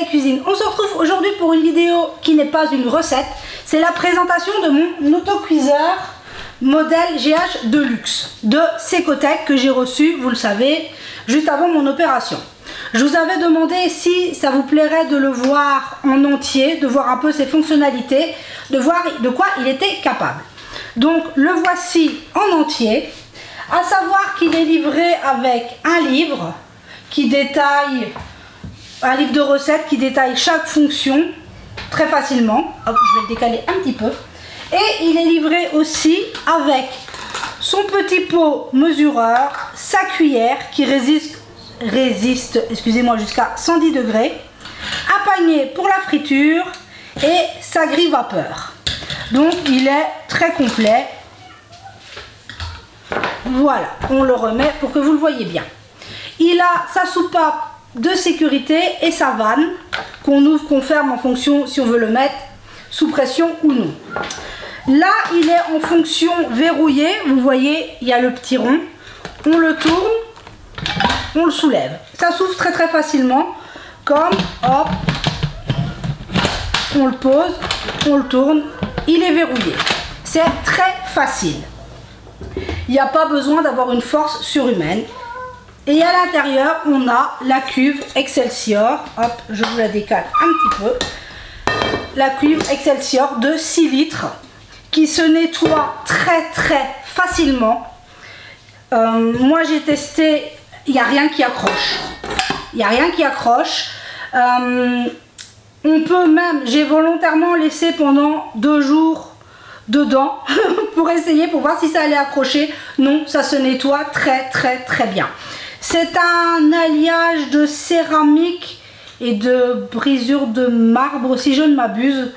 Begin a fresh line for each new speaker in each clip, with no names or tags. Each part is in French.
cuisine. On se retrouve aujourd'hui pour une vidéo qui n'est pas une recette. C'est la présentation de mon autocuiseur modèle GH Deluxe de Secotech que j'ai reçu, vous le savez, juste avant mon opération. Je vous avais demandé si ça vous plairait de le voir en entier, de voir un peu ses fonctionnalités, de voir de quoi il était capable. Donc le voici en entier, à savoir qu'il est livré avec un livre qui détaille, un livre de recettes qui détaille chaque fonction très facilement. Hop, je vais le décaler un petit peu. Et il est livré aussi avec son petit pot mesureur, sa cuillère qui résiste excusez-moi, jusqu'à 110 degrés, un panier pour la friture et sa grille vapeur. Donc il est très complet. Voilà, on le remet pour que vous le voyez bien. Il a sa soupape de sécurité et sa vanne qu'on ouvre, qu'on ferme en fonction si on veut le mettre sous pression ou non. Là, il est en fonction verrouillée. Vous voyez, il y a le petit rond. On le tourne, on le soulève. Ça s'ouvre très très facilement. Comme, hop, on le pose, on le tourne. Il est verrouillé. C'est très facile. Il n'y a pas besoin d'avoir une force surhumaine. Et à l'intérieur, on a la cuve Excelsior. Hop, je vous la décale un petit peu. La cuve Excelsior de 6 litres qui se nettoie très très facilement. Moi j'ai testé, il n'y a rien qui accroche. Il n'y a rien qui accroche. On peut même, j'ai volontairement laissé pendant 2 jours dedans pour essayer, pour voir si ça allait accrocher. Non, ça se nettoie très très très bien. C'est un alliage de céramique et de brisure de marbre, si je ne m'abuse.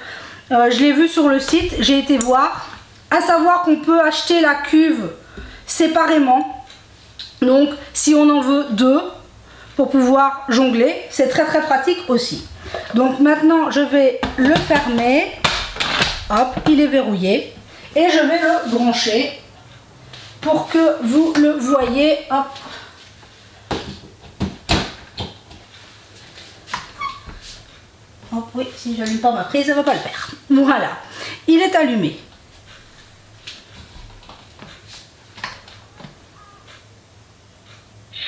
Je l'ai vu sur le site, j'ai été voir. À savoir qu'on peut acheter la cuve séparément. Donc, si on en veut 2 pour pouvoir jongler, c'est très très pratique aussi. Donc maintenant, je vais le fermer. Hop, il est verrouillé. Et je vais le brancher pour que vous le voyez. Hop. Oh, oui, si je n'allume pas ma prise, ça ne va pas le faire. Voilà, il est allumé.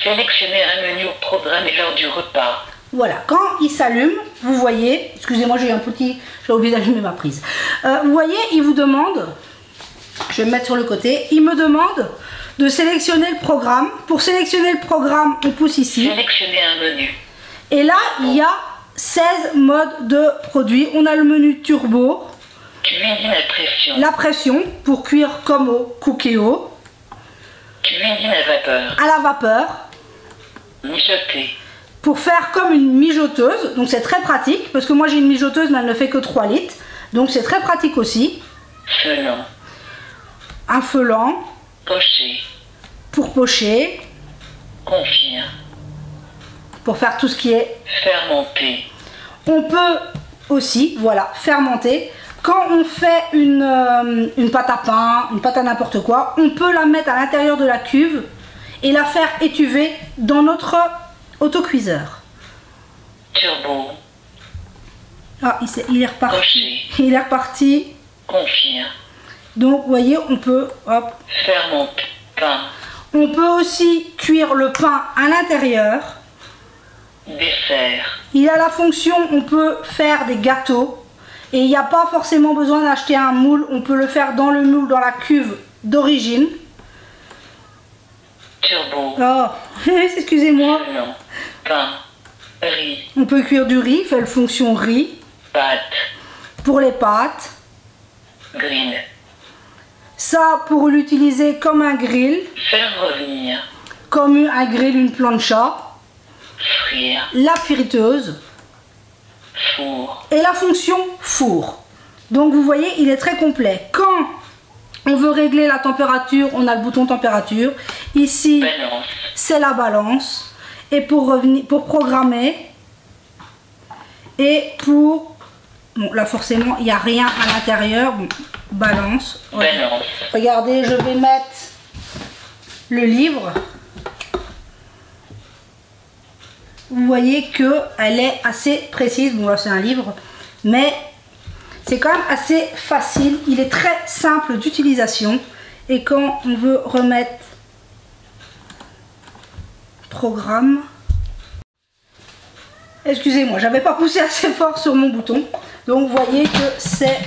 Sélectionnez un menu programmé lors du repas.
Voilà, quand il s'allume, vous voyez, excusez-moi, j'ai oublié d'allumer ma prise. Vous voyez, il vous demande, je vais me mettre sur le côté, il me demande de sélectionner le programme. Pour sélectionner le programme, on pousse ici.
Sélectionnez un menu.
Et là, il y a 16 modes de produits. On a le menu turbo.
Cuisine à pression.
La pression pour cuire comme au cookéo.
Cuisine à vapeur.
À la vapeur.
Mijoter.
Pour faire comme une mijoteuse. Donc c'est très pratique parce que moi j'ai une mijoteuse mais elle ne fait que 3 litres. Donc c'est très pratique aussi.
Feulant.
Un feulant.
Pocher.
Pour pocher.
Confire.
Pour faire tout ce qui est
fermenté.
On peut aussi, voilà, fermenter. Quand on fait une pâte à pain, une pâte à n'importe quoi, on peut la mettre à l'intérieur de la cuve et la faire étuver dans notre autocuiseur.
Turbo.
Ah, il est reparti.
Pocher.
Il est reparti.
Confire.
Donc, vous voyez, on peut, hop.
Fermenter. Pain.
On peut aussi cuire le pain à l'intérieur.
Dessert.
Il a la fonction, on peut faire des gâteaux et il n'y a pas forcément besoin d'acheter un moule, on peut le faire dans le moule, dans la cuve d'origine.
Turbo.
Oh, excusez-moi.
Pain. Riz.
On peut cuire du riz, fait la fonction riz.
Pâte.
Pour les pâtes.
Grill.
Ça, pour l'utiliser comme un grill.
Faire revenir.
Comme un grill, une plancha.
Frire.
La friteuse.
Four.
Et la fonction four. Donc vous voyez, il est très complet. Quand on veut régler la température, on a le bouton température. Ici, c'est la balance. Et pour revenir, pour programmer. Et pour... Bon, là forcément, il n'y a rien à l'intérieur. Bon, balance.
Balance.
Regardez, je vais mettre le livre. vous voyez qu'elle est assez précise. Bon là c'est un livre, mais c'est quand même assez facile. Il est très simple d'utilisation. Et quand on veut remettre programme, excusez-moi, j'avais pas poussé assez fort sur mon bouton. Donc vous voyez que c'est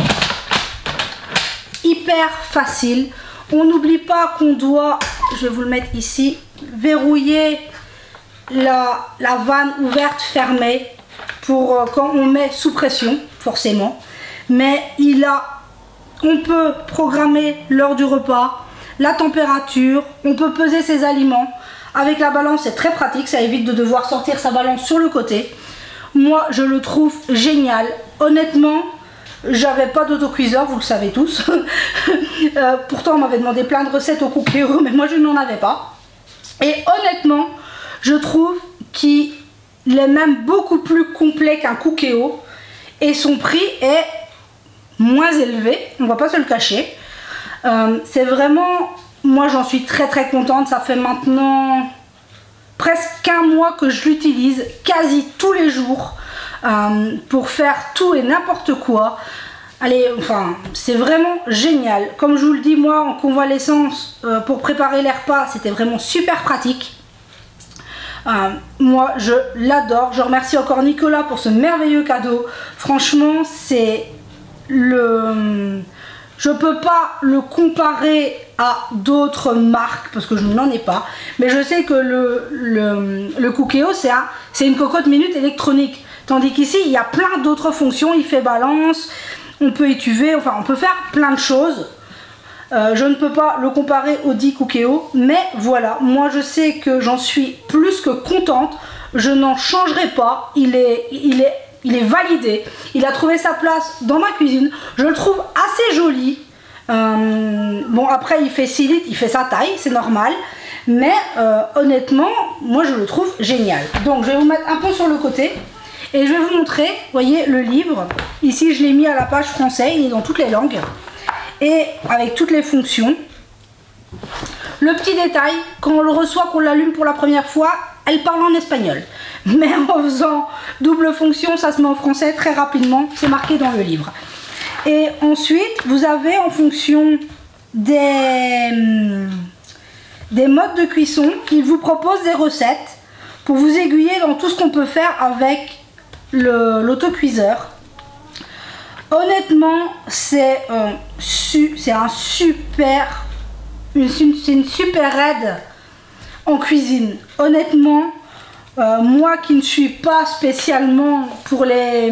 hyper facile. On n'oublie pas qu'on doit, je vais vous le mettre ici, verrouiller la vanne ouverte fermée pour quand on met sous pression, forcément. Mais on peut programmer l'heure du repas, la température, on peut peser ses aliments. Avec la balance, c'est très pratique, ça évite de devoir sortir sa balance sur le côté. Moi, je le trouve génial. Honnêtement, j'avais pas d'autocuiseur, vous le savez tous. Pourtant, on m'avait demandé plein de recettes au Cookéo, mais moi, je n'en avais pas. Et honnêtement, je trouve qu'il est même beaucoup plus complet qu'un Cookéo. Et son prix est moins élevé, on va pas se le cacher. C'est vraiment, moi j'en suis très très contente. Ça fait maintenant presque un mois que je l'utilise quasi tous les jours pour faire tout et n'importe quoi. Allez, enfin c'est vraiment génial. Comme je vous le dis, moi en convalescence pour préparer les repas, c'était vraiment super pratique. Moi je l'adore. Je remercie encore Nicolas pour ce merveilleux cadeau. Franchement c'est je peux pas le comparer à d'autres marques parce que je n'en ai pas, mais je sais que le Cookéo c'est une cocotte minute électronique, tandis qu'ici il y a plein d'autres fonctions. Il fait balance, on peut étuver, enfin on peut faire plein de choses. Je ne peux pas le comparer au dit Cookéo, mais voilà, moi je sais que j'en suis plus que contente. Je n'en changerai pas. Il est validé, il a trouvé sa place dans ma cuisine, je le trouve assez joli. Bon après il fait 6 litres, il fait sa taille, c'est normal, mais honnêtement moi je le trouve génial. Donc je vais vous mettre un peu sur le côté et je vais vous montrer, vous voyez le livre, ici je l'ai mis à la page français, il est dans toutes les langues et avec toutes les fonctions. Le petit détail, quand on le reçoit, qu'on l'allume pour la première fois, elle parle en espagnol. Mais en faisant double fonction, ça se met en français très rapidement. C'est marqué dans le livre. Et ensuite, vous avez en fonction des modes de cuisson, il vous propose des recettes pour vous aiguiller dans tout ce qu'on peut faire avec l'autocuiseur. Honnêtement, c'est une super aide en cuisine. Honnêtement, moi qui ne suis pas spécialement pour les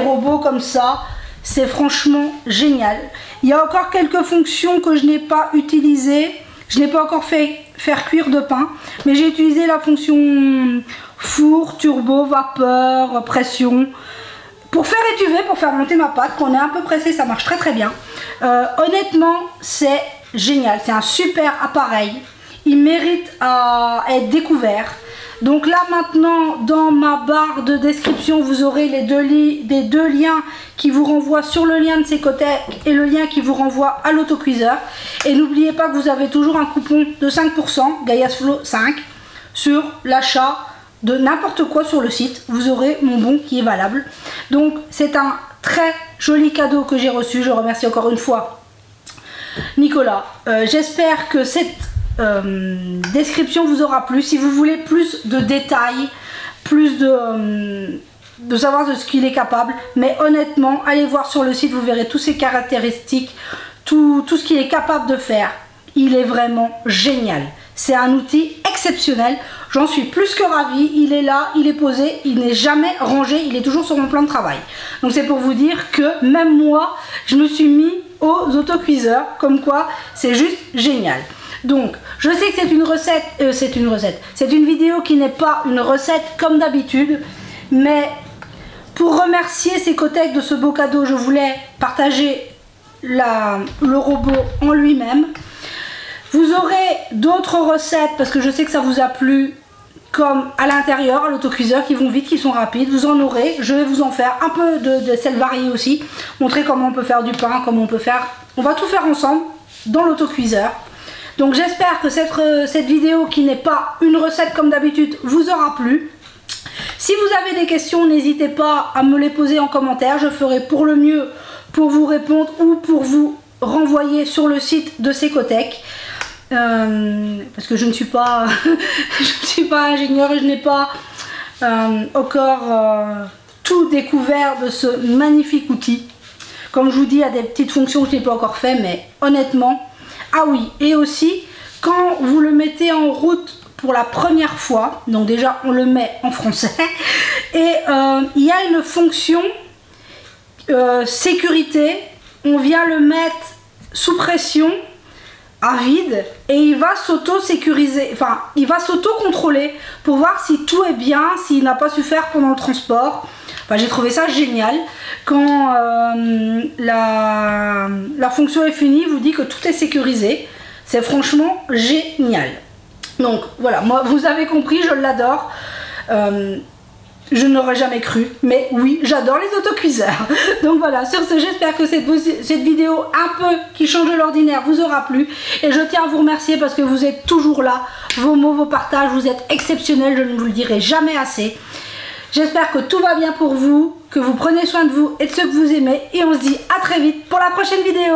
robots comme ça, c'est franchement génial. Il y a encore quelques fonctions que je n'ai pas utilisées. Je n'ai pas encore fait faire cuire de pain, mais j'ai utilisé la fonction four, turbo, vapeur, pression. Pour faire étuver, pour faire monter ma pâte, quand on est un peu pressé, ça marche très très bien. Honnêtement, c'est génial. C'est un super appareil. Il mérite à être découvert. Donc là maintenant, dans ma barre de description, vous aurez les deux liens qui vous renvoient sur le lien de Secotech et le lien qui vous renvoie à l'autocuiseur. Et n'oubliez pas que vous avez toujours un coupon de 5%, GaiasFlow 5, sur l'achat de n'importe quoi sur le site. Vous aurez mon bon qui est valable. Donc c'est un très joli cadeau que j'ai reçu. Je remercie encore une fois Nicolas. J'espère que cette description vous aura plu. Si vous voulez plus de détails, plus de savoir de ce qu'il est capable, mais honnêtement, allez voir sur le site, vous verrez toutes ses caractéristiques, tout ce qu'il est capable de faire. Il est vraiment génial. C'est un outil exceptionnel. J'en suis plus que ravie. Il est là, il est posé, il n'est jamais rangé, il est toujours sur mon plan de travail. Donc c'est pour vous dire que même moi, je me suis mis aux autocuiseurs, comme quoi c'est juste génial. Donc, je sais que c'est une vidéo qui n'est pas une recette comme d'habitude, mais pour remercier Secotech de ce beau cadeau, je voulais partager le robot en lui-même. Vous aurez d'autres recettes, parce que je sais que ça vous a plu, comme à l'intérieur, à l'autocuiseur, qui vont vite, qui sont rapides. Vous en aurez, je vais vous en faire un peu de sel varié aussi, montrer comment on peut faire du pain, comment on peut faire... On va tout faire ensemble dans l'autocuiseur. Donc j'espère que cette vidéo qui n'est pas une recette comme d'habitude vous aura plu. Si vous avez des questions, n'hésitez pas à me les poser en commentaire. Je ferai pour le mieux pour vous répondre ou pour vous renvoyer sur le site de Secotech. Parce que je ne suis pas, ingénieure et je n'ai pas encore tout découvert de ce magnifique outil. Comme je vous dis, il y a des petites fonctions que je n'ai pas encore fait, mais honnêtement, ah oui, et aussi quand vous le mettez en route pour la première fois, donc déjà on le met en français, et il y a une fonction sécurité, on vient le mettre sous pression à vide et il va s'auto-sécuriser, enfin il va s'auto-contrôler pour voir si tout est bien, s'il n'a pas su faire pendant le transport. Enfin, j'ai trouvé ça génial. Quand la fonction est finie, il vous dit que tout est sécurisé. C'est franchement génial. Donc voilà, moi vous avez compris, je l'adore. Je n'aurais jamais cru, mais oui, j'adore les autocuiseurs. Donc voilà, sur ce, j'espère que cette vidéo un peu qui change de l'ordinaire vous aura plu. Et je tiens à vous remercier parce que vous êtes toujours là. Vos mots, vos partages, vous êtes exceptionnels, je ne vous le dirai jamais assez. J'espère que tout va bien pour vous, que vous prenez soin de vous et de ceux que vous aimez. Et on se dit à très vite pour la prochaine vidéo.